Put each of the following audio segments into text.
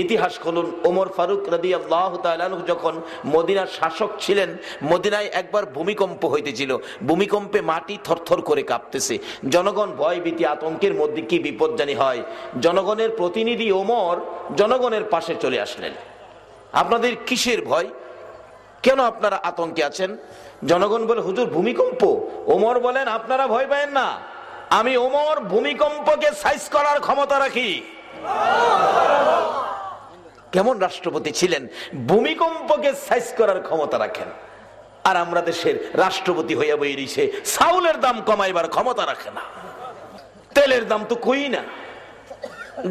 ইতিহাস খুলুন, ওমর ফারুক রাদিয়াল্লাহু তাআলা আনহু যখন মদিনার শাসক ছিলেন, মদিনায় একবার ভূমিকম্প হইতেছিল। ভূমিকম্পে মাটি থরথর করে কাঁপতেছে, জনগণ ভয় ভীতি আতঙ্কের মধ্যে, কি বিপদ জানি হয়। জনগণের প্রতিনিধি ওমর জনগণের পাশে চলে আসলেন। আপনাদের কিসের ভয়, কেন আপনারা আতঙ্কে আছেন? জনগণ বলে, হুজুর ভূমিকম্প। ওমর বলেন, আপনারা ভয় পাবেন না, আমি ওমর ভূমিকম্পকে সাইজ করার ক্ষমতা রাখি। কেমন রাষ্ট্রপতি ছিলেন, ভূমিকম্পকে সাইজ করার ক্ষমতা রাখেন। আর আমরা দেশের রাষ্ট্রপতি হইয়া বইরিছে চাউলের দাম কমাইবার ক্ষমতা রাখে না, তেলের দাম তো কই না,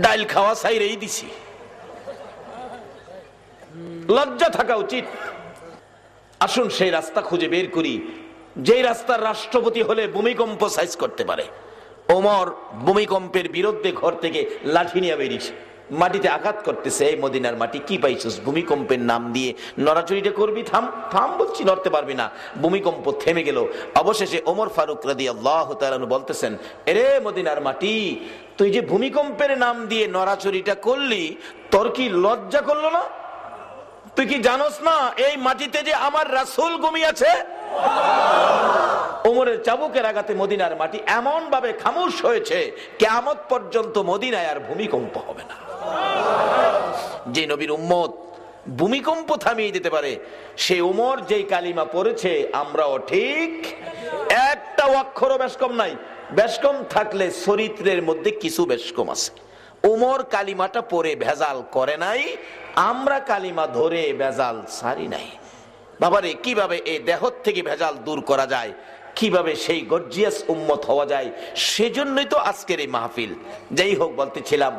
ডাইল খাওয়া ছাইরেই দিছি। লজ্জা থাকা উচিত। আসুন সেই রাস্তা খুঁজে বের করি, যেই রাস্তার রাষ্ট্রপতি হলে ভূমিকম্প সাইজ করতে পারে। ওমর ভূমিকম্পের বিরুদ্ধে ঘর থেকে লাঠি নিয়ে বেরিয়েছে, মাটিতে আঘাত করতেছে। এই মদিনার মাটি কি পাইছিস, ভূমিকম্পের নাম দিয়ে নড়াচড়িটা করবি? থাম থাম বলছি, নড়তে পারবি না। ভূমিকম্প থেমে গেল। অবশেষে ওমর ফারুক রাদিয়াল্লাহু তাআলা আনহু বলতেছেন, এরে মদিনার মাটি, তুই যে ভূমিকম্পের নাম দিয়ে নড়াচড়িটা করলি, তোর কি লজ্জা করলো না? তুই কি জানোস না এই মাটিতে যে আমার রাসূল ঘুমিয়েছে? ওমরের চাবুকের আঘাতে মদিনার মাটি এমন ভাবে খামোশ হয়েছে, কিয়ামত পর্যন্ত মদিনায় আর ভূমিকম্প হবে না। যে নবীর উম্মত ভূমিকম্প থামিয়ে দিতে পারে, সে ওমর যেই কালিমা পড়েছে, আমরাও ঠিক একটা অক্ষরও বেশকম নাই। বেশকম থাকলে চরিত্রের মধ্যে কিছু বেশকম আছে। ওমর কালিমাটা পড়ে ভেজাল করে নাই, আমরা কালিমা ধরে ভেজাল সারি নাই। বাবারে, কিভাবে এই দেহ থেকে ভেজাল দূর করা যায়, কিভাবে সেই গর্জিয়াস উম্মত হওয়া যায়, সেজন্যই তো আজকের এই মাহফিল। যাই হোক, বলতেছিলাম,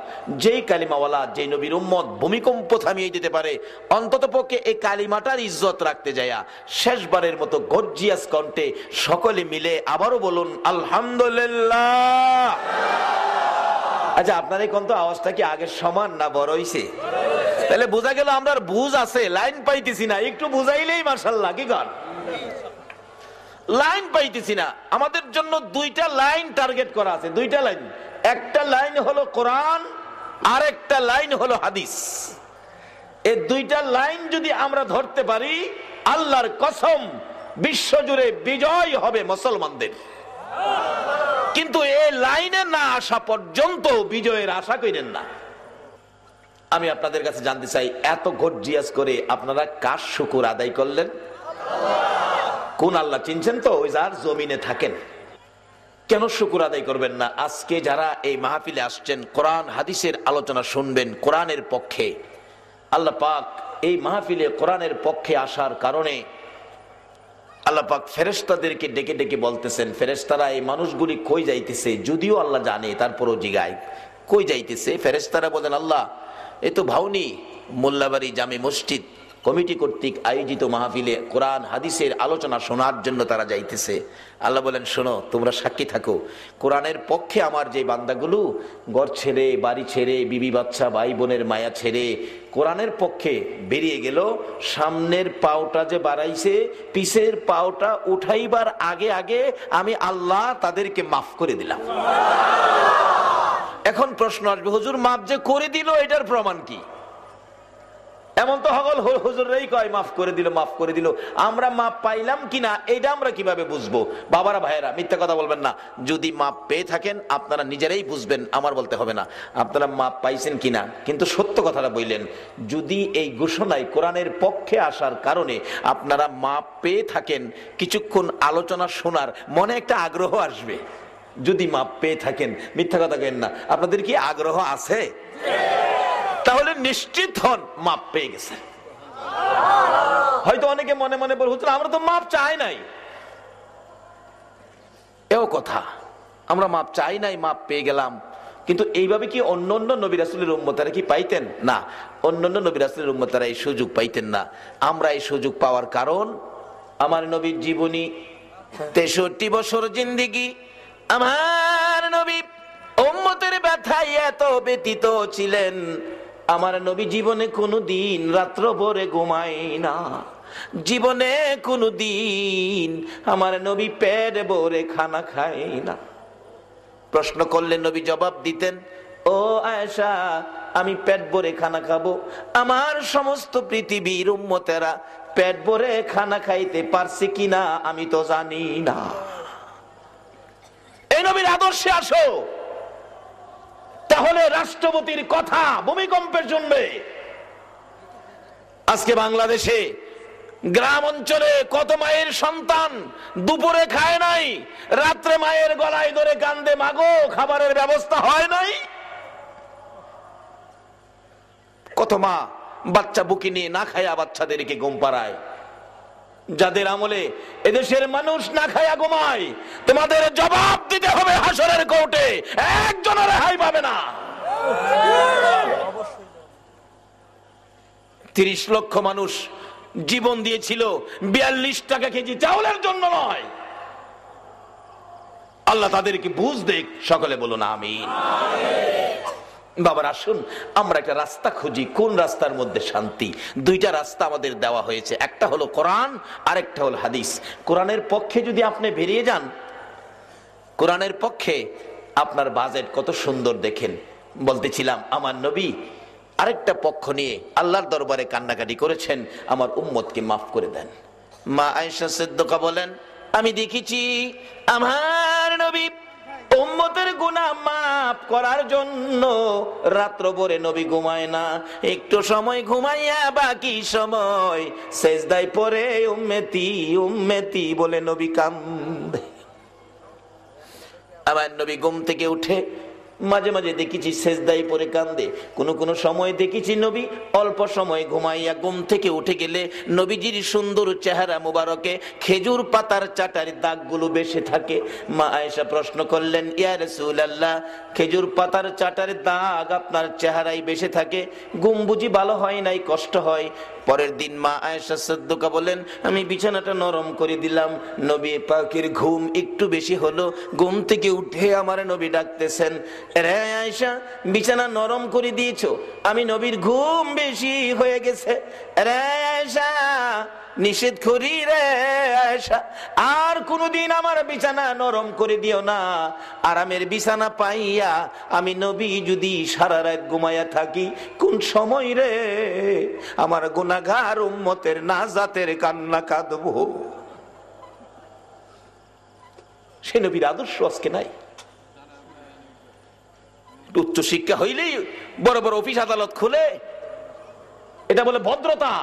যেই কালিমাওয়ালা, যেই নবীর উম্মত ভূমিকম্প থামিয়ে দিতে পারে, অন্তত পক্ষে এই কালিমাটার ইজ্জত রাখতে যায়া শেষবারের মতো গর্জিয়াস কণ্ঠে সকলে মিলে আবারও বলুন আলহামদুলিল্লাহ। আচ্ছা, আপনার এই কণ্ঠ আওয়াজটা কি আগের সমান না বড় হইছে? তাহলে বোঝা গেল আমরা বুঝ আছে, লাইন পাইতেছি না। একটু বুঝাইলেই মাশাআল্লাহ, কি গান লাইন পাইতেছি না। আমাদের জন্য দুইটা লাইন টার্গেট করা আছে, দুইটা লাইন। একটা লাইন হলো কোরআন, আর একটা লাইন হলো হাদিস। এই দুইটা লাইন যদি আমরা ধরতে পারি, আল্লাহর কসম বিশ্বজুড়ে বিজয় হবে মুসলমানদের। কিন্তু এই লাইনে না আসা পর্যন্ত বিজয়ের আশা করেন না। আমি আপনাদের কাছে জানতে চাই, এত গর্জিয়াস করে আপনারা কার শুকর আদায় করলেন? কোন আল্লাহ চিনছেন তো? ওই যার জমিনে থাকেন। কেন শুকর আদায় করবেন না? আজকে যারা এই মাহফিলে আসছেন, কোরআন হাদিসের আলোচনা শুনবেন কোরআনের পক্ষে, আল্লাহ পাক এই মাহফিলে কোরআনের পক্ষে আসার কারণে আল্লাহ পাক ফেরেশতাদেরকে ডেকে ডেকে বলতেছেন, ফেরেশতারা এই মানুষগুলি কই যাইতেছে? যদিও আল্লাহ জানে, তারপরও জিগায় কই যাইতেছে। ফেরেশতারা বলেন, আল্লাহ এ তো ভাউনি মোল্লাবাড়ি জামে মসজিদ কমিটি কর্তৃক আয়োজিত মাহফিলে কোরআন হাদিসের আলোচনা শোনার জন্য তারা যাইতেছে। আল্লাহ বলেন, শোনো, তোমরা সাক্ষী থাকো, কোরআনের পক্ষে আমার যে বান্দাগুলো ঘর ছেড়ে, বাড়ি ছেড়ে, বিবি বাচ্চা, ভাই বোনের মায়া ছেড়ে কোরআনের পক্ষে বেরিয়ে গেল, সামনের পাওটা যে বাড়াইছে, পিছের পাওটা উঠাইবার আগে আগে আমি আল্লাহ তাদেরকে মাফ করে দিলাম। এখন প্রশ্ন আসবে, হুজুর মাফ যে করে দিল, এটার প্রমাণ কি? এমন তো হগল হুজুররাই কয় মাফ করে দিল, মাফ করে দিল। আমরা মাফ পাইলাম কিনা এটা আমরা কিভাবে বুঝবো? বাবারা, ভাইয়েরা, মিথ্যা কথা বলবেন না। যদি মাফ পেয়ে থাকেন আপনারা নিজেরাই বুঝবেন, আমার বলতে হবে না। আপনারা মাফ পাইছেন কিনা কিন্তু সত্য কথাটা বললেন। যদি এই ঘোষণায় কোরআনের পক্ষে আসার কারণে আপনারা মাফ পেয়ে থাকেন, কিছুক্ষণ আলোচনা শোনার মনে একটা আগ্রহ আসবে। যদি মাপ পেয়ে থাকেন, মিথ্যা কথা কেন না, আপনাদের কি আগ্রহ আছে? তাহলে নিশ্চিত হন মাপ পেয়ে গেছে। হয়তো অনেকে মনে মনে বলে, হুজুর আমরা তো মাপ চাই নাই। এও কথা, আমরা মাপ চাই নাই, মাপ পেয়ে গেলাম। কিন্তু এইভাবে কি অন্য অন্য নবী রাসূলের উম্মতেরা কি পাইতেন? না, অন্য অন্য নবী রাসূলের উম্মতেরা এই সুযোগ পাইতেন না। আমরা এই সুযোগ পাওয়ার কারণ, আমার নবীর জীবনী 63 বছর জিন্দেগি, আমার নবী উম্মতের ব্যথায় এত ব্যতীত ছিলেন। আমার নবী জীবনে কোনো দিন রাত্র ভরে ঘুমায় না, জীবনে কোনো দিন আমার নবী পেট ভরে খানা খায় না। প্রশ্ন করলে নবী জবাব দিতেন, ও আয়েশা আমি পেট ভরে খানা খাবো, আমার সমস্ত পৃথিবীর উম্মতেরা পেট ভরে খানা খাইতে পারছে কিনা আমি তো জানি না। এই নবীর আদর্শে আসো, তাহলে রাষ্ট্রপতির কথা ভূমিকম্পে শুনবে। আজকে বাংলাদেশে গ্রাম অঞ্চলে কত মায়ের সন্তান দুপুরে খায় নাই, রাত্রে মায়ের গলায় ধরে কান্দে, মাগো খাবারের ব্যবস্থা হয় নাই। কত মা বাচ্চা বুকে নিয়ে না খায়া বাচ্চাদেরকে ঘুম পাড়ায়। যাদের আমলে এদেশের মানুষ না খায়া ঘুমায়, তোমাদের জবাব দিতে হবে হাসরের কোর্টে, একজনের রেহাই পাবে না। 30 লক্ষ মানুষ জীবন দিয়েছিল 42 টাকা কেজি চাউলের জন্য নয়। আল্লাহ তাদেরকে বুঝ দেখ, সকলে বলুন আমিন। বাবার আসুন আমরা একটা রাস্তা খুঁজি, কোন রাস্তার মধ্যে শান্তি। দুইটা রাস্তা আমাদের দেওয়া হয়েছে, একটা হলো কোরআন, আরেকটা হলো হাদিস। কোরআনের পক্ষে যদি আপনি বেরিয়ে যান, কোরআনের পক্ষে আপনার বাজেট কত সুন্দর দেখেন। বলতেছিলাম আমার নবী আরেকটা পক্ষ নিয়ে আল্লাহর দরবারে কান্নাকাটি করেছেন, আমার উম্মতকে মাফ করে দেন। মা আয়েশা সিদ্দিকা বলেন, আমি দেখেছি আমার নবী উম্মতের গুনাহ মাফ করার জন্য রাত্র ভরে নবী ঘুমায় না, একটু সময় ঘুমাইয়া বাকি সময় সেজদায় পড়ে উম্মতি উম্মতি বলে নবী কান্দে। আমার নবী ঘুম থেকে উঠে মাঝে মাঝে দেখেছি সেজদায় পড়ে কান্দে, কোন সময় দেখেছি নবী অল্প সময় ঘুমাইয়া ঘুম থেকে উঠে গেলে নবীজির সুন্দর চেহারা মুবারকে খেজুর পাতার চাটার দাগগুলো বেশি থাকে। মা আয়েশা প্রশ্ন করলেন, ইয়া রাসূলুল্লাহ, খেজুর পাতার চাটার দাগ আপনার চেহারায় বেশি থাকে, ঘুম বুঝি ভালো হয় নাই, কষ্ট হয়? পরের দিন মা আয়েশা সিদ্দিকা বলেন, আমি বিছানাটা নরম করে দিলাম, নবী পাকের ঘুম একটু বেশি হলো। ঘুম থেকে উঠে আমার নবী ডাকতেছেন, রে আয়েশা বিছানা নরম করে দিয়েছো, আমি নবীর ঘুম বেশি হয়ে গেছে, রে আয়েশা নিষেধ করি রে আয়েশা, আর কোনদিন আমার বিছানা নরম করে দিও না। আরামের বিছানা পাইয়া আমি নবী যদি সারা রাত ঘুমাইয়া থাকি, কোন সময় রে আমার গুনাহগার উম্মতের নাজাতের কান্না কাঁদবো। সে নবীর আদর্শ আজকে নাই। উচ্চ শিক্ষা হইলেই বড় বড় অফিস আদালত খুলে, এটা বলে ভদ্রতা।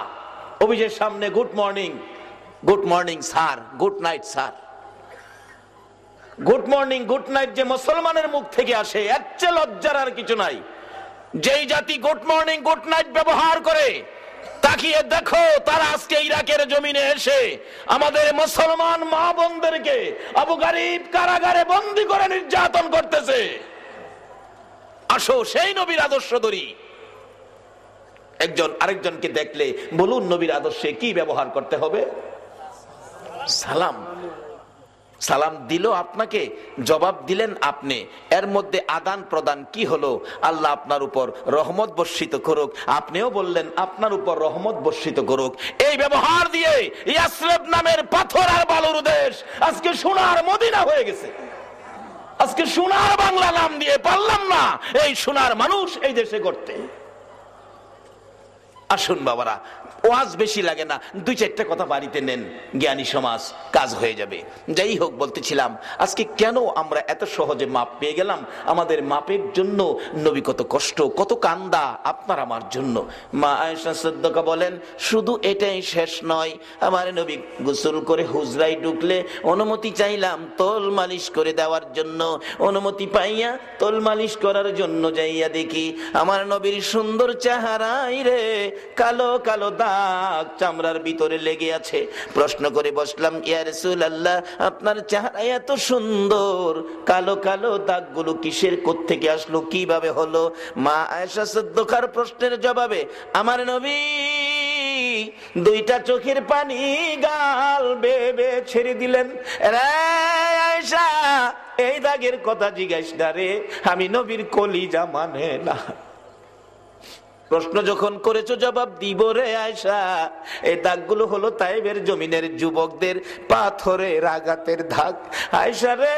অফিসের সামনে good morning sir, good night sir. Good morning good night যে মুসলমানের মুখ থেকে আসে, এর চেয়ে লজ্জার আর কিছু নাই। যেই জাতি গুড মর্নিং গুড নাইট ব্যবহার করে, তাকিয়ে দেখো তারা আজকে ইরাকের জমিনে এসে আমাদের মুসলমান মা বোনদেরকে আবু গারিব কারাগারে বন্দী করে নির্যাতন করতেছে। আসো সেই নবীর আদর্শ ধরি। একজন আরেকজনকে দেখলে বলুন নবীর আদর্শে কি ব্যবহার করতে হবে? সালাম। সালাম দিল আপনাকে, জবাব দিলেন আপনি, এর মধ্যে আদান প্রদান কি হলো? আল্লাহ আপনার উপর রহমত বর্ষিত করুক, আপনিও বললেন আপনার উপর রহমত বর্ষিত করুক। এই ব্যবহার দিয়ে ইয়াসরিব নামের পাথর আর বালুর দেশ আজকে সোনার মদিনা হয়ে গেছে। আজকে সোনার বাংলা নাম দিয়ে পারলাম না এই সোনার মানুষ এই দেশে করতে। আসুন বাবারা, ওয়াজ বেশি লাগে না, 2-4টা কথা বাড়িতে নেন, জ্ঞানী সমাজ কাজ হয়ে যাবে। যাই হোক, বলতেছিলাম আজকে কেন আমরা এত সহজে মাপ পেয়ে গেলাম? আমাদের মাপের জন্য নবী কত কষ্ট, কত কান্দা আপনার আমার জন্য। মা আয়েশা সিদ্দিকা বলেন, শুধু এটাই শেষ নয়, আমার নবী গোসল করে হুজরায় ঢুকলে অনুমতি চাইলাম তোল মালিশ করে দেওয়ার জন্য। অনুমতি পাইয়া তোল মালিশ করার জন্য যাইয়া দেখি আমার নবীর সুন্দর চেহারায় রে কালো কালো দাগ চামড়ার ভিতরে লেগে আছে। প্রশ্ন করে বসলাম, ইয়া রাসূলুল্লাহ, আপনার চেহারা এত সুন্দর, কালো কালো দাগগুলো কিসের, কোত্থেকে আসলো, কিভাবে হলো? মা আয়েশা সিদ্দিকার প্রশ্নের জবাবে আমার নবী 2টা চোখের পানি গাল বেবে ছেড়ে দিলেন। রে আয়েশা, এই দাগের কথা জিজ্ঞাসা রে, আমি নবীর কলিজা মানে না। প্রশ্ন যখন করেছো জবাব দিব রে আয়েশা। এই দাগগুলো হলো তায়েবের জমিনের যুবকদের পাথরের আঘাতের দাগ। আয়েশা রে,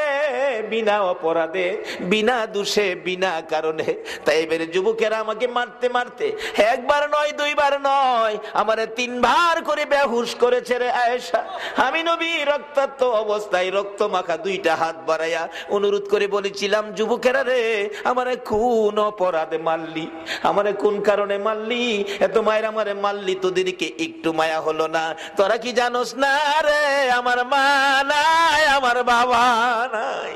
বিনা অপরাধে, বিনা দোষে, বিনা কারণে তায়েবের যুবকেরা আমাকে মারতে মারতে একবার নয়, দুইবার নয়, আমারে 3 বার করে বেহুশ করেছে রে আয়েশা। আমি নবী রক্তাক্ত অবস্থায় রক্ত মাখা 2টা হাত বাড়াইয়া অনুরোধ করে বলেছিলাম, যুবকেরা রে, আমারে কোন অপরাধে মারলি, আমারে কোন কারণে মারলি, এত মায়ের আমারে মারলি, তোদেরকে একটু মায়া হলো না? তোরা কি জানোস না রে, আমার মা নাই, আমার বাবা নাই।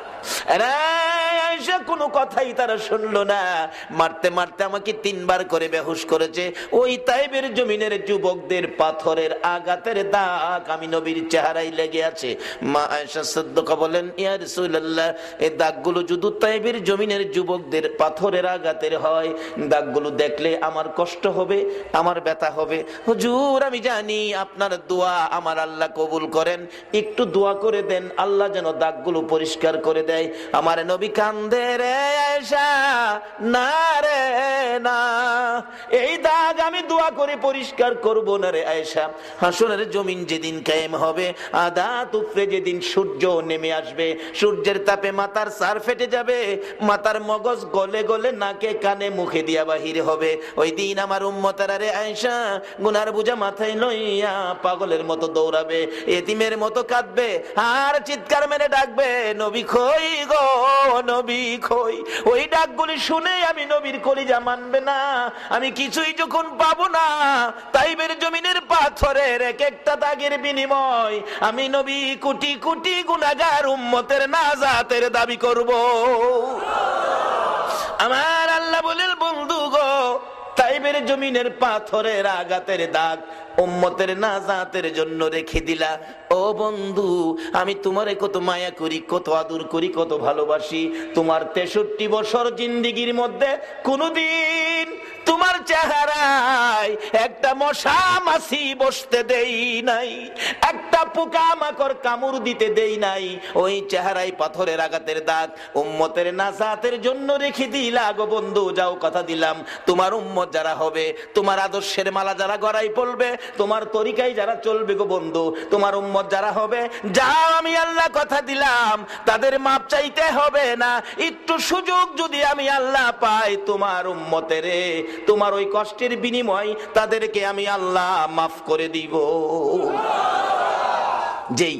কোনো কথাই তারা শুনলো না। মারতে মারতে আমাকে 3 বার করে বেহুশ করেছে। ওই তায়েবের জমিনের যুবকদের পাথরের আঘাতের দাগ আমি নবীর চেহারায় লেগে আছে। মা আয়েশা সিদ্দিকা বলেন, ইয়া রাসূলুল্লাহ, এই দাগগুলো যদি তায়েবের জমিনের যুবকদের পাথরের আঘাতের হয়, দাগগুলো দেখলে আমার কষ্ট হবে, আমার ব্যথা হবে। হুজুর, আমি জানি আপনার দোয়া আমার আল্লাহ কবুল করেন, একটু দোয়া করে দেন, আল্লাহ যেন দাগগুলো পরিষ্কার করে দেয়। আমার নবী কান্দে রে আয়েশা, না রে না, এই দাগ আমি দোয়া করে পরিষ্কার করব না রে আয়েশা। হাসরের জমিন যেদিন কায়েম হবে, আদাত উপরে যেদিন সূর্য নেমে আসবে, সূর্যের তাপে মাথার সার ফেটে যাবে, মাথার মগজ গলে গলে নাকে কানে মুখে দিয়া বাহির হবে। ওই দিন আমার উম্মতেরা রে আয়েশা গুনার বোঝা মাথায় লইয়া পাগলের মতো দৌড়াবে, এতিমের মতো কাঁদবে, আর চিৎকার মেরে ডাকবে, নবী কই গো, নবী কই। ওই ডাকগুলি শুনে আমি নবীর কলিজা মানবে না, আমি কিছুই যখন পাবো না, তাইবের জমিনের পাথরের এক একটা দাগের বিনিময় আমি নবী কোটি কোটি গুনাহগার উম্মতের নাজাতের দাবি করব। আমার আল্লাহ বলেন, বন্ধু গো, তাইবের জমিনের পাথরের আঘাতের দাগ উম্মতের নাজাতের জন্য রেখে দিলা। ও বন্ধু, আমি তোমারে কত মায়া করি, কত আদর করি, কত ভালোবাসি। তোমার 63 বছর জিন্দেগির মধ্যে কোনদিন তোমার চেহারায় একটা মশা মাছি বসতে দেই নাই, একটা পোকা মাকড় কামড় দিতে দেই নাই। ওই চেহারায় পাথরের আঘাতের দাগ উম্মতের নাজাতের জন্য রেখে দিলা গো বন্ধু। যাও, কথা দিলাম, তোমার উম্মত যারা হবে, তোমার আদর্শের মালা যারা গড়াই পড়বে, তোমার তরিকায় যারা চলবে গো বন্ধু, তোমার উম্মত যারা হবে, যাও, আমি আল্লাহ কথা দিলাম, তাদের মাপ চাইতে হবে না। একটু সুযোগ যদি আমি আল্লাহ পাই, তোমার উম্মতের, তোমার ওই কষ্টের বিনিময় তাদেরকে আমি আল্লাহ মাফ করে দিব। যেই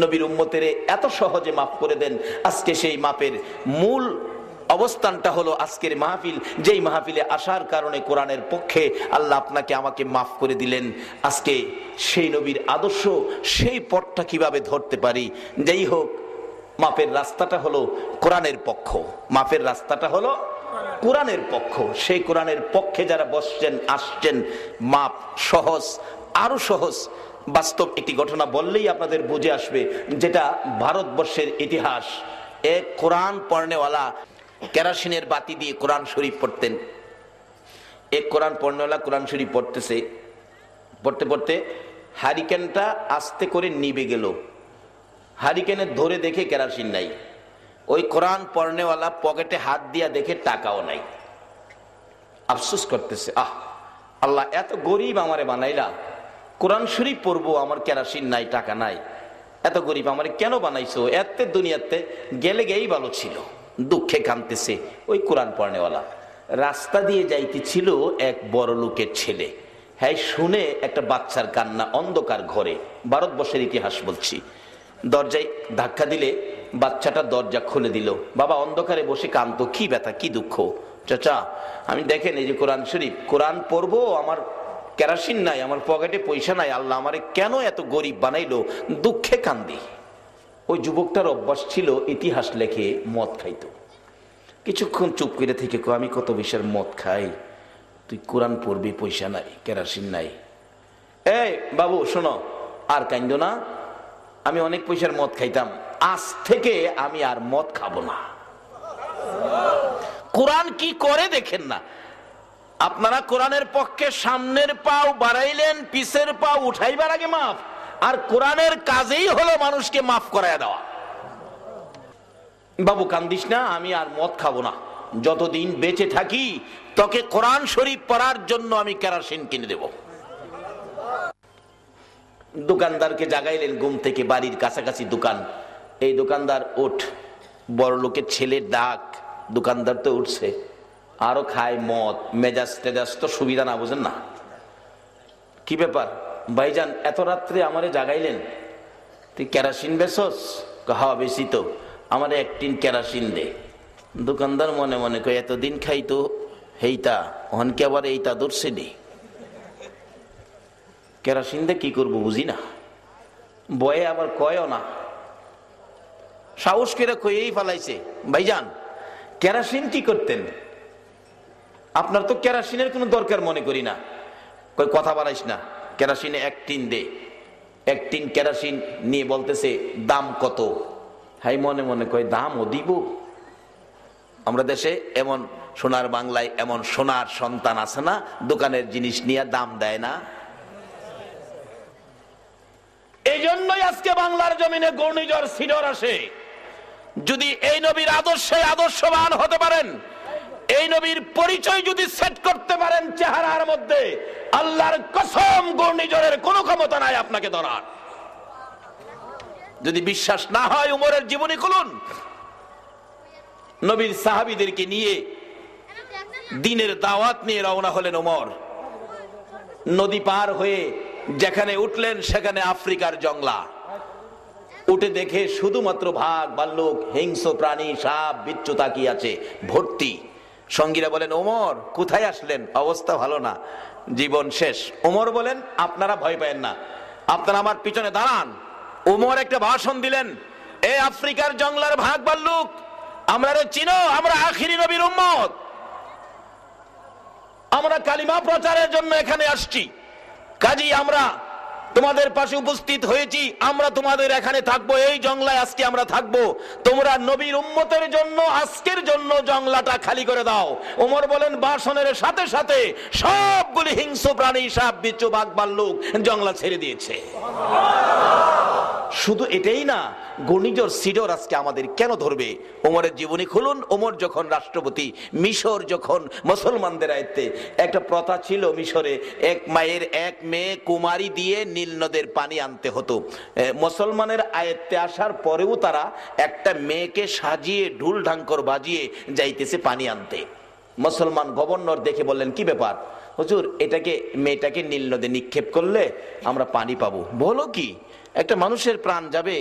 নবীর উম্মতের এত সহজে মাফ করে দেন, আজকে সেই মাপের মূল অবস্থানটা হলো আজকের মাহফিল। যেই মাহফিলে আসার কারণে কোরআনের পক্ষে আল্লাহ আপনাকে আমাকে মাফ করে দিলেন। আজকে সেই নবীর আদর্শ, সেই পথটা কিভাবে ধরতে পারি। যাই হোক, মাপের রাস্তাটা হলো কোরআনের পক্ষ, মাপের রাস্তাটা হলো কোরআনের পক্ষ। সেই কোরআনের পক্ষে যারা বসছেন, আসছেন, মাপ সহজ, আরো সহজ। বাস্তব একটি ঘটনা বললেই আপনাদের বুঝে আসবে, যেটা ভারতবর্ষের ইতিহাস। এক কোরআন পড়নেওয়ালা কেরাসিনের বাতি দিয়ে কোরআন শরীফ পড়তেন। এক কোরআন পড়নেওয়ালা কোরআন শরীফ পড়তেছে, পড়তে পড়তে হারিকেনটা আস্তে করে নিভে গেল। হারিকেনে ধরে দেখে কেরাসিন নাই। ওই কোরআন পড়নেওয়ালা পকেটে হাত দিয়া দেখে টাকাও নাই। আফসোস করতেছে, আহ আল্লাহ, এত গরিব আমারে বানাইলা, কোরআন শরীফ পড়বো, আমার কেরাসিন নাই, টাকা নাই, এত গরিব আমারে কেন বানাইছো? এত দুনিয়াতে গেলে গেই ভালো ছিল। দুঃখে কাঁদতেছে ওই কোরআন পড়নেওয়ালা। রাস্তা দিয়ে যাইতেছিল এক বড় লোকের ছেলে। হ্যাঁ, শুনে একটা বাচ্চার কান্না অন্ধকার ঘরে, ভারতবর্ষের ইতিহাস বলছি। দরজায় ধাক্কা দিলে বাচ্চাটা দরজা খুলে দিল। বাবা অন্ধকারে বসে কাঁদতো, কি ব্যথা, কি দুঃখ। চাচা, আমি দেখেন এই যে কোরআন শরীফ, কোরআন পড়বো, আমার কেরাসিন নাই, আমার পকেটে পয়সা নাই, আল্লাহ আমারে কেন এত গরিব বানাইলো, দুঃখে কান্দি। ওই যুবকটার অভ্যাস ছিল ইতিহাস লেখে মদ খাইতো। কিছুক্ষণ চুপ করে থেকে, আমি কত বিষয়ের মদ খাই, তুই কোরআন পড়বি, পয়সা নাই, কেরাসিন নাই। এই বাবু শোনো, আর কাইন্দ না, আমি অনেক পয়সার মদ খাইতাম, আজ থেকে আমি আর মদ খাবো না। কোরআন কি করে দেখেন না আপনারা? কোরআনের পক্ষে সামনের পাও বাড়াইলেন, পিছের পাও উঠাইবার আগে মাফ। আর কোরআনের কাজেই হলো মানুষকে মাফ করায় দেওয়া। বাবু কান্দিস না, আমি আর মদ খাবো না। যতদিন বেঁচে থাকি তোকে কোরআন শরীফ পড়ার জন্য আমি কেরোসিন কিনে দেব। দোকানদারকে জাগাইলেন ঘুম থেকে, বাড়ির কাছাকাছি দোকান। এই দোকানদার ওঠ, বড় লোকের ছেলের ডাক, দোকানদার তো উঠছে, আরো খায় মদ, মেজাজ টেজাজ তো সুবিধা না, বুঝেন না? কি ব্যাপার ভাইজান, এত রাত্রে আমারে জাগাইলেন, তুই কেরোসিন বেচস? হ্যাঁ বেশি তো, আমারে 1 টিন কেরোসিন দে। দোকানদার মনে মনে কয় এতদিন খাই তো হেইতা, হনকে আবার এইটা ধরছে নি, কেরোসিন দিয়ে কি করবো বুঝি না, বয়ে আবার কয়ও না, সাহস করে কয়েই ফেলাইছে। ভাইজান কেরোসিন কি করতেন? আপনার তো কেরোসিনের কোনো দরকার মনে করি না। কই কথা বাড়াইস না, কেরোসিনে 1 টিন দে। 1 টিন কেরোসিন নিয়ে বলতেছে দাম কত? হাই মনে মনে কয় দামও দিব? আমরা দেশে এমন সোনার বাংলায় এমন সোনার সন্তান আছে না, দোকানের জিনিস নিয়ে দাম দেয় না। এই জন্যই আজকে বাংলার জমিনে ঘূর্ণিঝড় সিডর আসে। যদি এই নবীর আদর্শে আদর্শবান হতে পারেন, এই নবীর পরিচয় যদি সেট করতে পারেন চেহারার মধ্যে, আল্লাহর কসম ঘূর্ণিঝড়ের কোনো ক্ষমতা নাই আপনাকে ধরার। যদি বিশ্বাস না হয় উমরের জীবনী খুলুন। নবীর সাহাবীদেরকে নিয়ে দ্বীনের দাওয়াত নিয়ে রওনা হলেন ওমর। নদী পার হয়ে যেখানে উঠলেন সেখানে আফ্রিকার জংলা। উঠে দেখে শুধুমাত্র ভাগ ভাল্লুক, হিংস্র প্রাণী, সাপ বিচ্ছু তাকিয়ে আছে ভর্তি। সঙ্গীরা বলেন ওমর কোথায় আসলেন, অবস্থা ভালো না, জীবন শেষ। ওমর বলেন আপনারা ভয় পায়েন না, আপনারা আমার পিছনে দাঁড়ান। ওমর একটা ভাষণ দিলেন, এই আফ্রিকার জংলার ভাগ ভাল্লুক, আমরা চিনো, আমরা আখিরি নবীর উম্মত, আমরা কালিমা প্রচারের জন্য এখানে আসছি, কাজী আমরা তোমাদের পাশে উপস্থিত হয়েছি, আমরা তোমাদের এখানে থাকবো, এই জংলায় আজকে আমরা থাকবো, তোমরা নবীর উম্মতের জন্য আজকের জন্য জংলাটা খালি করে দাও। ওমর বলেন ভাষণের সাথে সাথে সবগুলি হিংস্র প্রাণী, সাপ বিচ্ছু বাঘ ভাল্লুক জংলা ছেড়ে দিয়েছে। শুধু এটাই না, ঘূর্ণিঝড় সিডর আজকে আমাদের কেন ধরবে? ওমরের জীবনী খুলুন। ওমর যখন রাষ্ট্রপতি, মিশর যখন মুসলমানদের আয়ত্তে, একটা প্রথা ছিল মিশরে, এক মায়ের 1 মেয়ে কুমারী দিয়ে নীল নদের পানি আনতে হতো। মুসলমানের আয়ত্তে আসার পরেও তারা একটা মেয়েকে সাজিয়ে ঢুল ঢাঙ্কর বাজিয়ে যাইতেছে পানি আনতে। মুসলমান গভর্নর দেখে বললেন কি ব্যাপার হুজুর, মেয়েটাকে নীল নদে নিক্ষেপ করলে আমরা পানি পাবো। বলো কি, একটা মানুষের প্রাণ যাবে,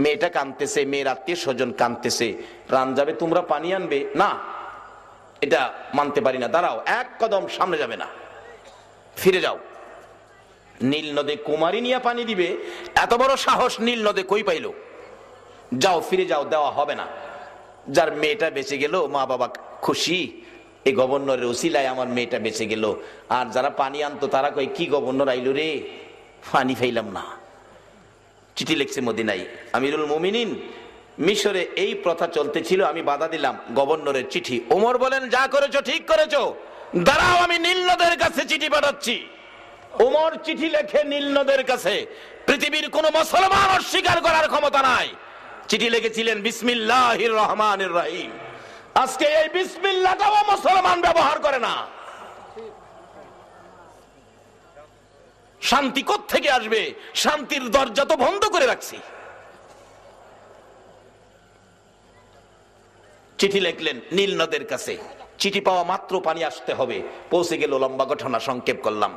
মেয়েটা কাঁদতেছে, মেয়ের আত্মীয় স্বজন কাঁদতেছে, প্রাণ যাবে, তোমরা পানি আনবে না? এটা মানতে পারি না, দাঁড়াও, 1 কদম সামনে যাবে না, ফিরে যাও। নীল নদে কুমারী নিয়ে পানি দিবে, এত বড় সাহস নীল নদে কই পাইল? যাও, ফিরে যাও, দেওয়া হবে না। যার মেয়েটা বেঁচে গেল, মা বাবা খুশি, এই গভর্নরের উসিলায় আমার মেয়েটা বেঁচে গেল। আর যারা পানি আনতো তারা কই কি গভর্নর আইলো রে, পানি ফাইলাম না। চিঠি লিখছে মদিনায়, আমিরুল মুমিনিন, মিশরে এই প্রথা চলতেছিল, আমি বাধা দিলাম, গভর্নরের চিঠি। ওমর বলেন যা করেছো ঠিক করেছো, দাঁড়াও আমি নীল নদের কাছে চিঠি পাঠাচ্ছি। ওমর চিঠি লেখে নীল নদের কাছে, পৃথিবীর কোন মুসলমান অস্বীকার করার ক্ষমতা নাই। চিঠি লিখেছিলেন বিসমিল্লাহির রহমানির রহিম। আজকে এই বিসমিল্লাহটাও মুসলমান ব্যবহার করে না। শান্তি কোত্থেকে আসবে? শান্তির দরজা তো বন্ধ করে রাখছি। চিঠি লিখলেন নীল নদের কাছে, চিঠি পাওয়া মাত্র পানি আসতে হবে। পৌঁছে গেল, লম্বা ঘটনা সংক্ষেপ করলাম।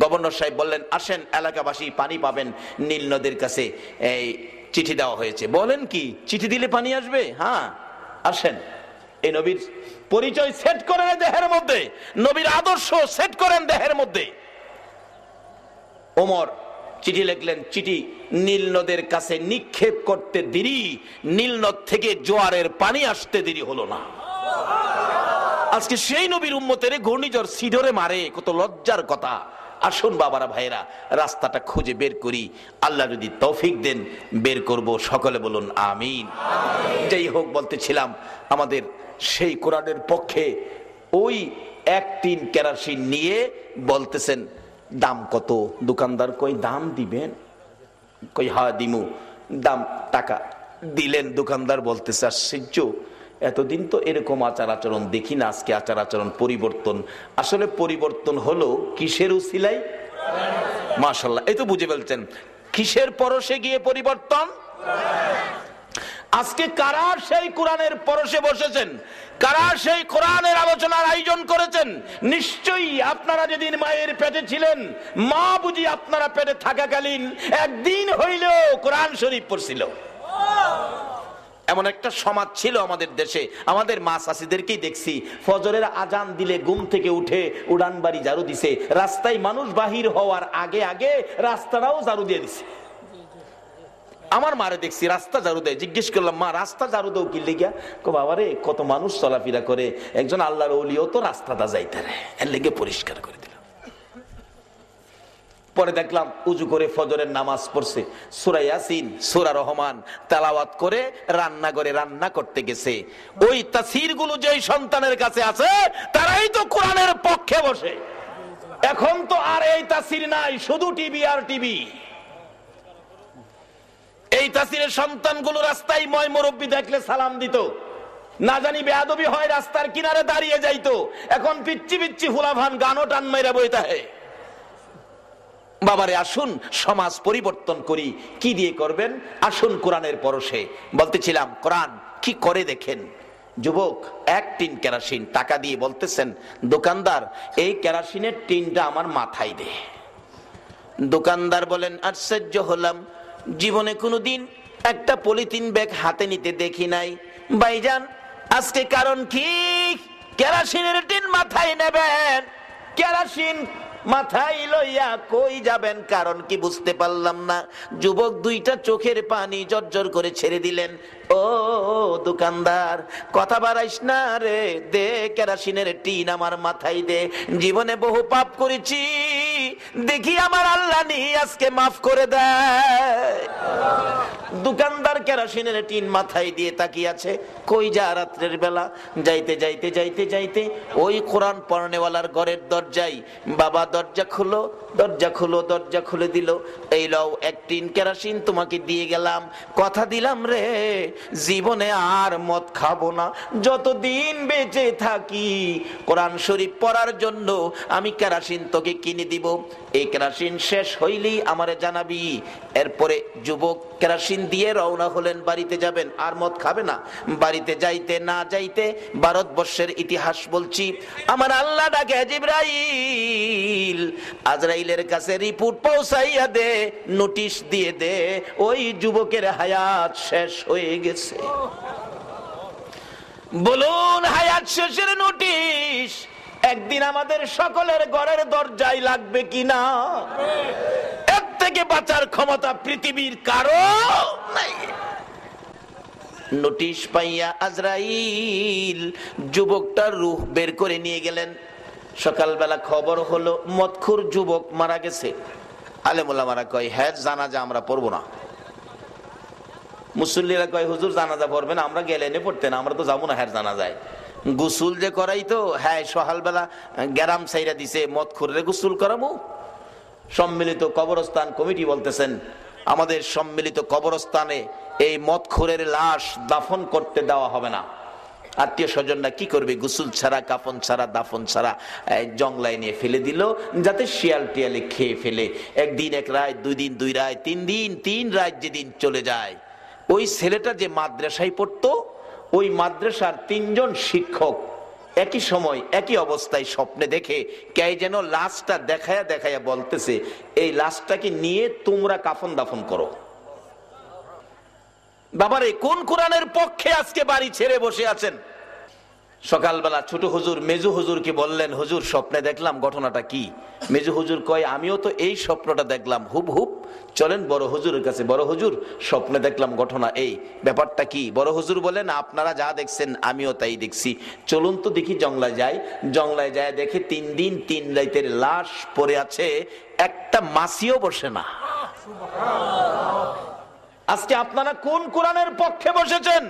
গভর্নর সাহেব বললেন আসেন, এলাকাবাসী পানি পাবেন, নীল নদের কাছে এই চিঠি দেওয়া হয়েছে। বলেন কি, চিঠি দিলে পানি আসবে? হ্যাঁ আসেন। এই নবীর পরিচয় সেট করেন দেহের মধ্যে, নবীর আদর্শ সেট করেন দেহের মধ্যে। ওমর চিঠি লিখলেন, চিঠি নীল নদের কাছে নিক্ষেপ করতে দেরি, নীল নদ থেকে জোয়ারের পানি আসতে দেরি হলো না। আজকে সেই নবীর উম্মতের ঘূর্ণিঝড় সিডরে মারে, কত লজ্জার কথা। আসুন বাবারা ভাইরা, রাস্তাটা খুঁজে বের করি, আল্লাহ যদি তৌফিক দেন বের করব, সকলে বলুন আমিন। যাই হোক, বলতেছিলাম আমাদের সেই কোরআনের পক্ষে ওই 1 টিন কেরোসিন নিয়ে বলতেছেন দাম কত? দোকানদার কই দাম দিবেন? কই হ্যাঁ দিমু। দাম টাকা দিলেন। দোকানদার বলতেছে আশ্চর্য, এতদিন তো এরকম আচার আচরণ দেখি না, আজকে আচার আচরণ পরিবর্তন। আসলে পরিবর্তন হলো কিসের উসিলায়? মাশাআল্লাহ, এই তো বুঝে ফেলছেন। কিসের পরশে গিয়ে পরিবর্তন? আজকে কারা সেই কোরআনের পরশে বসেছেন, কারা সেই কোরআনের আলোচনার আয়োজন করেছেন? নিশ্চয়ই আপনারা যেদিন মায়ের পেটে ছিলেন, মা বুঝি আপনারা পেটে থাকাকালীন একদিন হইলেও কোরআন শরীফ পড়ছিল। এমন একটা সমাজ ছিল আমাদের দেশে। আমাদের মা চাষিদেরকেই দেখছি ফজরের আজান দিলে ঘুম থেকে উঠে উড়ান বাড়ি ঝাড়ু দিছে, রাস্তায় মানুষ বাহির হওয়ার আগে আগে রাস্তাটাও ঝাড়ু দিয়ে দিছে। আমার মারে দেখছি রাস্তা ঝাড়ু দেয়। জিজ্ঞেস করলাম, মা রাস্তা ঝাড়ু দাও কি লেগিয়া? বাবারে কত মানুষ চলাফেরা করে, একজন আল্লাহর ওলিও তো রাস্তাটা যাইতে রে, এর লেগে পরিষ্কার করে দিল। পরে দেখলাম উজু করে ফজরের নামাজ পড়ছে, সূরা ইয়াসিন, সূরা রহমান তেলাওয়াত করে রান্নাঘরে রান্না করতে গেছে। ওই তাফসীর গুলো যেই সন্তানের কাছে আছে তারাই তো কোরআনের পক্ষে বসে। এখন তো আর এই তাফসীর নাই, শুধু টিভি আর টিভি। এই তাফসীরের সন্তানগুলো রাস্তায় ময় মুরব্বি দেখলে সালাম দিত, না জানি বেয়াদবি হয় রাস্তার কিনারে দাঁড়িয়ে যাইতো। এখন পিচ্চি পিচ্চি ফুলাভান গানও টান মাইরা বইতা হে। বাবারে আসুন সমাজ পরিবর্তন করি। কি দিয়ে করবেন? আসুন কোরআনের পরশে। বলতেছিলাম কোরআন কি করে দেখেন। যুবক এক টিন কেরোসিন টাকা দিয়ে বলতেছেন, দোকানদার এই কেরোসিনের টিনটা আমার মাথায় দে। দোকানদার বলেন, আশ্চর্য হলাম, জীবনে কোনোদিন একটা পলিথিন ব্যাগ হাতে নিতে দেখি নাই। ভাইজান আজকে কারণ কি কেরোসিনের টিন মাথায় নেবেন? কেরোসিন মাথায় লইয়া কই যাবেন, কারণ কি বুঝতে পারলাম না। যুবক দুইটা চোখের পানি জর্জর করে ছেড়ে দিলেন। ও দোকানদার কথা বাড়াইস না রে, দে কেরোসিনের টিন আমার মাথায় দে। জীবনে বহু পাপ করেছি, দেখি আমার আল্লাহ নি আজকে মাফ করে দেয়। দোকানদার কেরোসিনের টিন মাথায় দিয়ে তাকিয়ে আছে। কই যা রাত্রের বেলা? যাইতে যাইতে যাইতে যাইতে ওই কোরআন পড়নেওয়ালার ঘরের দরজায়, বাবা দরজা খুলো, দরজা খুলো, দরজা খুলে দিল। এই লও এক টিন কেরোসিন তোমাকে দিয়ে গেলাম, কথা দিলাম রে জীবনে আর মদ খাবো না। যতদিন বেঁচে থাকি কোরআন শরীফ পড়ার জন্য আমি কেরোসিন তোকে কিনে দিব। এই কেরোসিন শেষ হইলেই আমারে জানাবি। এরপরে যুবক কেরোসিন দিয়ে রওনা হলেন, বাড়িতে যাবেন, আর মদ খাবে না। বাড়িতে যাইতে না যাইতে ভারতবর্ষের ইতিহাস বলছি, আমার আল্লাহ ডাকে, জিবরাইল আজরাইলের কাছে রিপোর্ট পৌঁছাইয়া দে, নোটিশ দিয়ে দে ওই যুবকের হায়াত শেষ হয়ে গেছে। বলুন হায়াত শেষের নোটিশ একদিন আমাদের সকলের ঘরের দরজায় লাগবে কিনা? এর থেকে বাঁচার ক্ষমতা পৃথিবীর কারো নাই। নোটিশ পাইয়া আজরাইল যুবকটার রূহ বের করে নিয়ে গেলেন। সকালবেলা খবর হলো মদখুর যুবক মারা গেছে। আলেম ওলামারা কয়, হ্যাঁ জানাজা আমরা পড়বো না। মুসল্লিরা কয়, হুজুর জানাজা পড়বেন, আমরা গেলে এনে পড়তেন, আমরা তো যাবো না হ্যাঁ জানাজায়। গোসুল যে করাই তো, হ্যাঁ সকালবেলা গ্যারাম সাইরা দিছে, মদখুরে গোসুল করাবো। সম্মিলিত কবরস্থান কমিটি বলতেছেন, আমাদের সম্মিলিত কবরস্থানে এই মদখুরের লাশ দাফন করতে দেওয়া হবে না। আত্মীয় স্বজনরা কি করবে? গোসল ছাড়া, কাফন ছাড়া, দাফন ছাড়া জংলায় নিয়ে ফেলে দিল, যাতে শিয়াল টিয়ালে খেয়ে ফেলে। একদিন এক রাত, দুই দিন দুই রাত, তিন দিন তিন রাত যেদিন চলে যায়, ওই ছেলেটা যে মাদ্রাসায় পড়তো, ওই মাদ্রাসার তিনজন শিক্ষক একই সময় একই অবস্থায় স্বপ্নে দেখে কে যেন লাশটা দেখায়া দেখায়া বলতেছে, এই লাশটাকে নিয়ে তোমরা কাফন দাফন করো। বাবারে কোন কোরআনের পক্ষে আজকে বাড়ি ছেড়ে বসে আছেন? সকালবেলা ছোট হুজুর মেজু হুজুরকে বললেন, হুজুর স্বপ্নে দেখলাম, ঘটনাটা কি? মেজু হুজুর কয়, আমিও তো এই স্বপ্নটা দেখলাম হুবহুব। চলেন বড় হুজুরের কাছে। বড় হুজুর স্বপ্নে দেখলাম ঘটনা এই, ব্যাপারটা কি? বড় হুজুর বলেন, আপনারা যা দেখছেন আমিও তাই দেখছি, চলুন তো দেখি জংলায় যাই। জংলায় যায় দেখে 3 দিন 3 রাতের লাশ পড়ে আছে, একটা মাছিও বসে না। আজকে আপনারা কোন কোরআনের পক্ষে বসেছেন?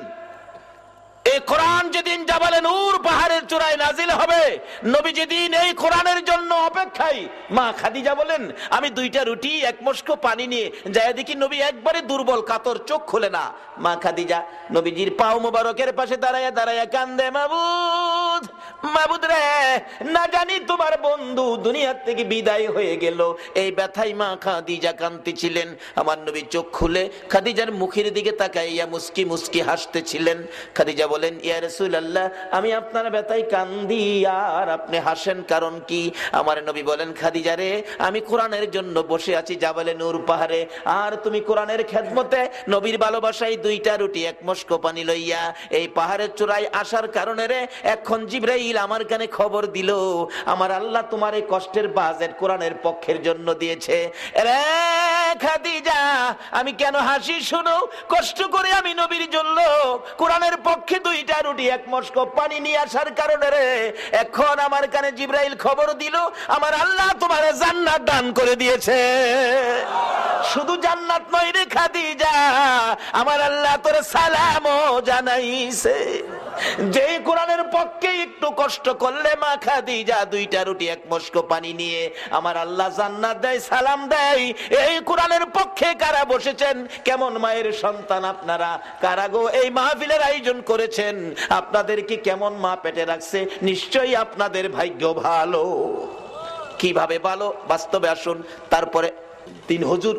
এই কোরআন যেদিন জাবালে নূর পাহাড়ের চূড়ায় নাজিল হবে, নবী যেদিন এই কোরআনের জন্য অপেক্ষায়, মা খাদিজা বলেন আমি 2টা রুটি 1 মশক পানি নিয়ে যায় দেখি নবী একবারে দুর্বল কাতর, চোখ খুলে না। মা খাদিজা নবীজির পাও মোবারকের পাশে দাঁড়ায়া দাঁড়ায়া কান্দে, মাবুদ মাবুদ রে, না জানি তোমার বন্ধু দুনিয়ার থেকে বিদায় হয়ে গেল। এই ব্যথায় মা খাদিজা কাঁদতেছিলেন। আমার নবী চোখ খুলে খাদিজার মুখের দিকে তাকাইয়া মুস্কি মুস্কি হাসতেছিলেন। খাদিজা বলেন, ইয়া রাসূলুল্লাহ, আমি আপনার ব্যথায় কান্দি আর আপনি হাসেন কারণ কি? আমার নবী বলেন, খাদিজা রে, আমি কোরআনের জন্য বসে আছি জাবালে নূর পাহাড়ে, আর তুমি কোরআনের খেদমতে নবীর ভালোবাসায় 2টা রুটি 1 মশক পানি লইয়া এই পাহাড়ের চূড়ায় আসার কারণে রে এখন জিবরাইল আমার কানে খবর দিল আমার আল্লাহ তোমার এই কষ্টের বাজেট কোরআনের পক্ষের জন্য দিয়েছে। রে খাদিজা, আমি কেন হাসি শুনো? কষ্ট করে আমি নবীর জন্য কোরআনের পক্ষে 2টা রুটি 1 মশক পানি নিয়ে আসার কারণে রে এখন আমার কানে জিবরাইল খবর দিল আমার আল্লাহ তোমার জান্নাত দান করে দিয়েছে। শুধু জান্নাত নয় রে খাদিজা, আমার আল্লাহ তোরে সালামও জানাইছে। যে কোরআনের পক্ষে একটু কষ্ট করলে মা খাদিজা 2টা রুটি 1 মশক পানি নিয়ে আমার আল্লাহ জান্নাত দেয়, সালাম দেয়। এই কোরআনের পক্ষে কারা বসেছেন? কেমন মায়ের সন্তান আপনারা? কারা গো এই মাহফিলের আয়োজন করেছেন? আপনাদেরকে কেমন মা পেটে রাখছে? নিশ্চয়ই আপনাদের ভাগ্য ভালো। কিভাবে ভালো? বাস্তবে আসুন। তারপরে 3 হুজুর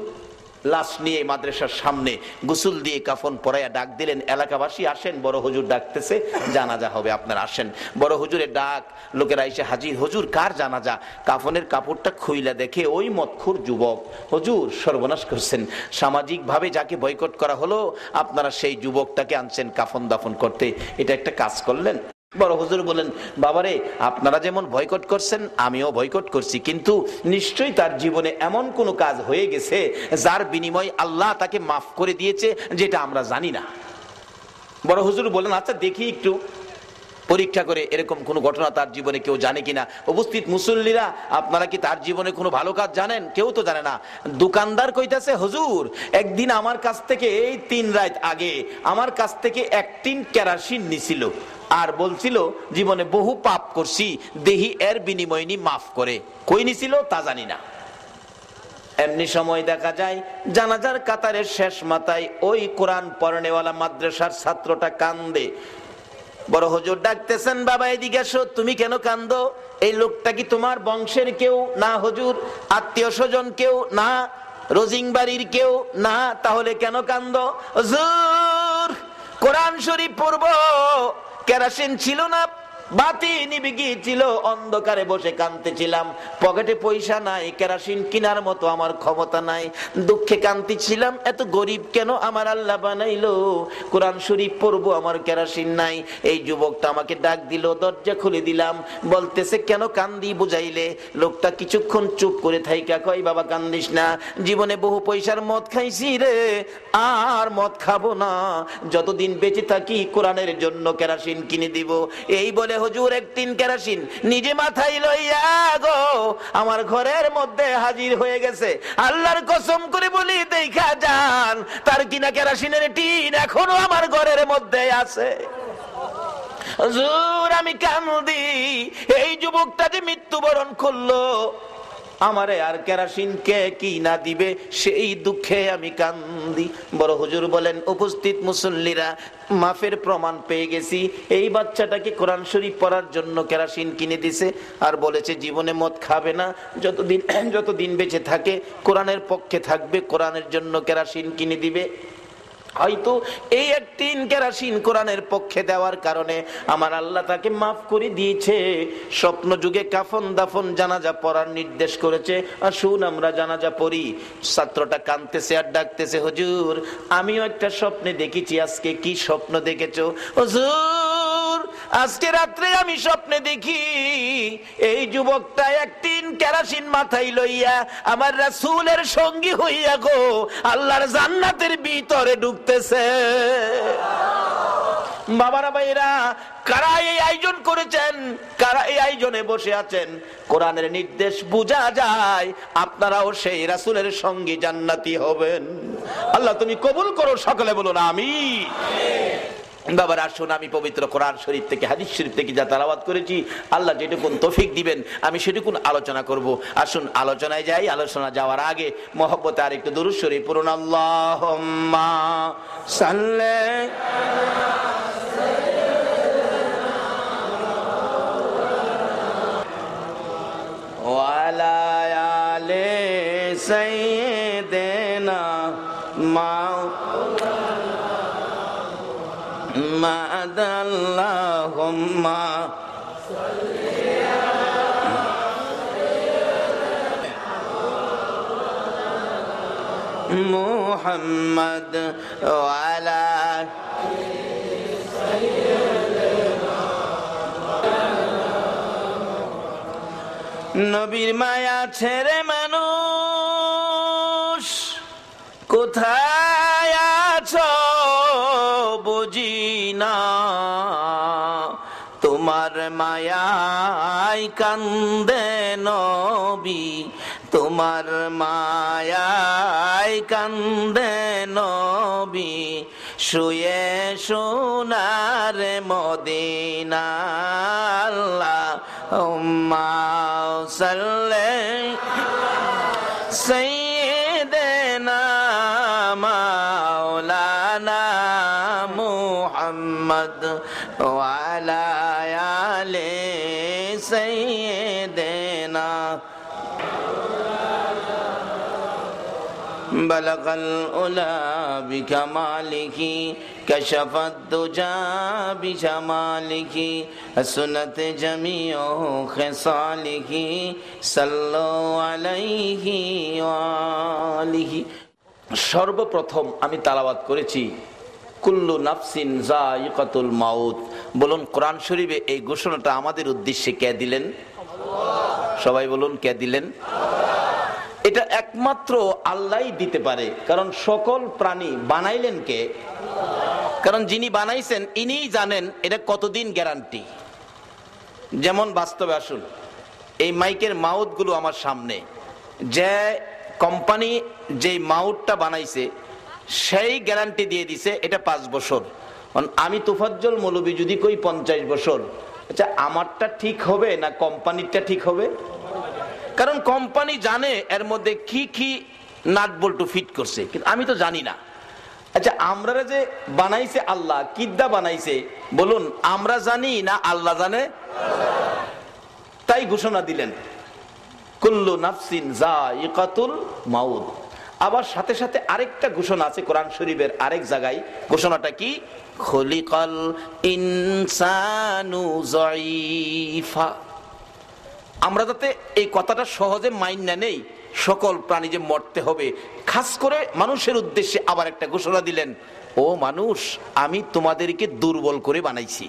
লাশ নিয়ে মাদ্রাসার সামনে গোসল দিয়ে কাফন পরাইয়া ডাক দিলেন, এলাকাবাসী আসেন, বড় হুজুর ডাকতেছে, জানাজা হবে, আপনারা আসেন। বড় হুজুরের ডাক, লোকেরা এসে হাজির। হুজুর কার জানাজা? কাফনের কাপড়টা খুইলা দেখে ওই মদখুর যুবক। হুজুর সর্বনাশ করছেন, সামাজিক ভাবে যাকে বয়কট করা হলো আপনারা সেই যুবকটাকে আনছেন কাফন দাফন করতে, এটা একটা কাজ করলেন। বড় হুজুর বলেন, বাবারে আপনারা যেমন বয়কট করছেন আমিও বয়কট করছি, কিন্তু নিশ্চয়ই তার জীবনে এমন কোন কাজ হয়ে গেছে যার বিনিময় আল্লাহ তাকে মাফ করে দিয়েছে, যেটা আমরা জানি না। বড় হুজুর বলেন, আচ্ছা দেখি একটু পরীক্ষা করে এরকম কোন ঘটনা তার জীবনে কেউ জানে কিনা। উপস্থিত মুসল্লিরা, আপনারা কি তার জীবনে কোনো ভালো কাজ জানেন? কেউ তো জানে না। দোকানদার কইতাছে, হুজুর একদিন আমার কাছ থেকে এই 3 রাত আগে আমার কাছ থেকে 1 টিন কেরোসিন নিছিল আর বলছিল জীবনে বহু পাপ করছি, দেহি এর বিনিময় নি মাফ করে। কই নিছিল তা জানি না। এমনি সময় দেখা যায় জানাজার কাতারের শেষ মাথায় ওই কোরআন পড়নেওয়ালা মাদ্রাসার ছাত্রটা কান্দে। বড় হুজুর ডাকতেছেন, বাবা এদিকে এসো। তুমি কেন কান্দো? এই লোকটা কি তোমার বংশের কেউ? না হুজুর। আত্মীয় স্বজন কেউ? না। রোজিং বাড়ির কেউ? না। তাহলে কেন কান্দো? হুজুর কোরআন শরীফ পড়বো, কেরোসিন ছিল না, বাতি নিভে গিয়েছিল, অন্ধকারে বসে কাঁদতেছিলাম, পকেটে পয়সা নাই, কেরোসিন কেনার মতো আমার ক্ষমতা নাই, দুঃখে কাঁদতেছিলাম, এত গরিব কেন আমার আল্লাহ বানাইলো, কোরআন শরীফ পড়বো আমার কেরোসিন নাই। এই যুবকটা আমাকে ডাক দিল, দরজা খুলে দিলাম, বলতেছে কেন কান্দি বুঝাইলে? লোকটা কিছুক্ষণ চুপ করে থাইকা কয়, বাবা কান্দিস না, জীবনে বহু পয়সার মদ খাইছি রে, আর মদ খাবো না, যতদিন বেঁচে থাকি কোরআনের জন্য কেরোসিন কিনে দিব। এই বলে হুজুর 1 টিন কেরোসিন নিজে মাথায় লইয়া গো আমার ঘরের মধ্যে হাজির হয়ে গেছে। আল্লাহর কসম করে বলি, দেখা যান তার কিনা কেরোসিনের টিন এখনো আমার ঘরের মধ্যে আছে। হুজুর আমি কান্দি, এই যুবকটা যে মৃত্যুবরণ করলো, আমারে আর কেরোসিন কে কি না দিবে সেই দুঃখে আমি কান্দি। বড় হুজুর বলেন, উপস্থিত মুসল্লিরা, মাফের প্রমাণ পেয়ে গেছি। এই বাচ্চাটাকে কোরআন শরীফ পড়ার জন্য কেরোসিন কিনে দিছে আর বলেছে জীবনে মদ খাবে না, যতদিন বেঁচে থাকে কোরআনের পক্ষে থাকবে, কোরআনের জন্য কেরোসিন কিনে দিবে। হয়তো এই 1 টিন কেরোসিন কোরআনের পক্ষে দেওয়ার কারণে আমার আল্লাহ তাকে মাফ করে দিয়েছে। স্বপ্ন যুগে কাফন দাফন জানাজা পড়ার নির্দেশ করেছে, আসুন আমরা জানাজা পড়ি। ছাত্রটা কাঁদতেছে আর ডাকতেছে, হুজুর আমিও একটা স্বপ্নে দেখেছি। আজকে কি স্বপ্ন দেখেছো? হুজুর আজকে রাত্রে আমি স্বপ্নে দেখি এই যুবকটা 1 টিন কেরোসিন মাথায় লইয়া আমার রাসূলের সঙ্গী হইয়া গো আল্লাহর জান্নাতের ভিতরে ঢুকতেছে। বাবারা ভাইরা, কারা এই আয়োজন করেছেন, কারা এই আয়োজনে বসে আছেন, কোরআনের নির্দেশ বোঝা যায় আপনারাও সেই রাসূলের সঙ্গে জান্নাতি হবেন। আল্লাহ তুমি কবুল করো, সকলে বলুন আমিন। বাবার আসুন, আমি পবিত্র কোরআন শরীফ থেকে হাদিস শরীফ থেকে যা তেলাওয়াত করেছি, আল্লাহ যেটুকুন তৌফিক দিবেন আমি সেটুকুন আলোচনা করব। আসুন আলোচনায় যাই। আলোচনা যাওয়ার আগে মহব্বতে আর একটু দুরূদ শরীফ পড়ুন। আল্লাহুম্মা সাল্লি ওয়ালা আলি সাইয়্যিদিনা মা'দ আল্লাহুম্মা মুহাম্মদ ওয়ালা নবীর মায়া ছেড়ে মানুষ কোথায় আছো বুঝি না, তোমার মায়ায় কান্দে নবী, তোমার মায়ায় কান্দে নবী, শুয়ে সোনার মদিনা। আল্লাহুম্মা সাল্লি সাইয়্যিদিনা মাওলানা মুহাম্মদ ওয়ালা আলি সাইয়্যিদিনা। বালাগাল উলা বিকামালিহি কাশাফাদ দুজা বিজামালিহি হাসনাত জামিউ খিসালিহি সাল্লু আলাইহি ওয়া আলিহি। সর্বপ্রথম আমি তেলাওয়াত করেছি কুল্লু নাফসিন যায়িকাতুল মাউত। বলুন কোরআন শরীফে এই ঘোষণাটা আমাদের উদ্দেশ্যে কে দিলেন? সবাই বলুন কে দিলেন? এটা একমাত্র আল্লাহই দিতে পারে, কারণ সকল প্রাণী বানাইলেন কে? কারণ যিনি বানাইছেন ইনিই জানেন এটা কতদিন গ্যারান্টি। যেমন বাস্তবে আসুন, এই মাইকের মাউথ গুলো আমার সামনে, যে কোম্পানি যে মাউথটা বানাইছে সেই গ্যারান্টি দিয়ে দিছে এটা 5 বছর। আমি তোফাজ্জল মৌলবী যদি কই 50 বছর, আচ্ছা আমারটা ঠিক হবে না কোম্পানিরটা ঠিক হবে? কারণ কোম্পানি জানে এর মধ্যে কি কি নাট বল্টু ফিট করছে, কিন্তু আমি তো জানি না। আচ্ছা আমরা যে বানাইছে আল্লাহ, কিদ্দা বানাইছে বলুন, আমরা জানি না আল্লাহ জানে? তাই ঘোষণা দিলেন কুল্লু নাফসিন যায়িকাতুল মাউত। আবার সাথে সাথে আরেকটা ঘোষণা আছে কোরআন শরীফের আরেক জায়গায়। ঘোষণাটা কি? খুলিকাল ইনসানু যায়িফা। আমরা যাতে এই কথাটা সহজে মাইন্না নেই, সকল প্রাণী যে মরতে হবে, খাস করে মানুষের উদ্দেশ্যে আবার একটা ঘোষণা দিলেন, ও মানুষ আমি তোমাদেরকে দুর্বল করে বানাইছি।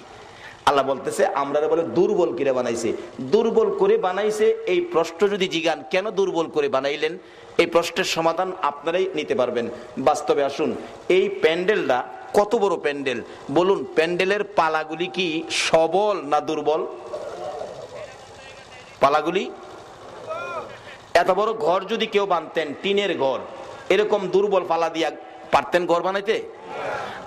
আল্লাহ বলতেছে আমরা বলে দুর্বল করে বানাইছে। দুর্বল করে বানাইছে এই প্রশ্ন যদি জিগান কেন দুর্বল করে বানাইলেন, এই প্রশ্নের সমাধান আপনারাই নিতে পারবেন। বাস্তবে আসুন, এই প্যান্ডেলটা কত বড় প্যান্ডেল বলুন, প্যান্ডেলের পালাগুলি কি সবল না দুর্বল? পালাগুলি এত বড় ঘর যদি কেউ বানতেন, টিনের ঘর, এরকম দুর্বল পালা দিয়া পারতেন ঘর বানাইতে?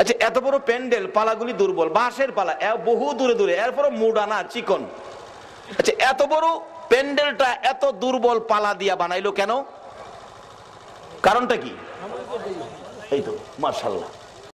আচ্ছা এত বড় প্যান্ডেল, পালাগুলি দুর্বল, বাঁশের পালা বহু দূরে দূরে, এরপর মুডানা চিকন। আচ্ছা এত বড় প্যান্ডেলটা এত দুর্বল পালা দিয়া বানাইলো কেন? কারণটা কি? এই তো মাশাআল্লাহ,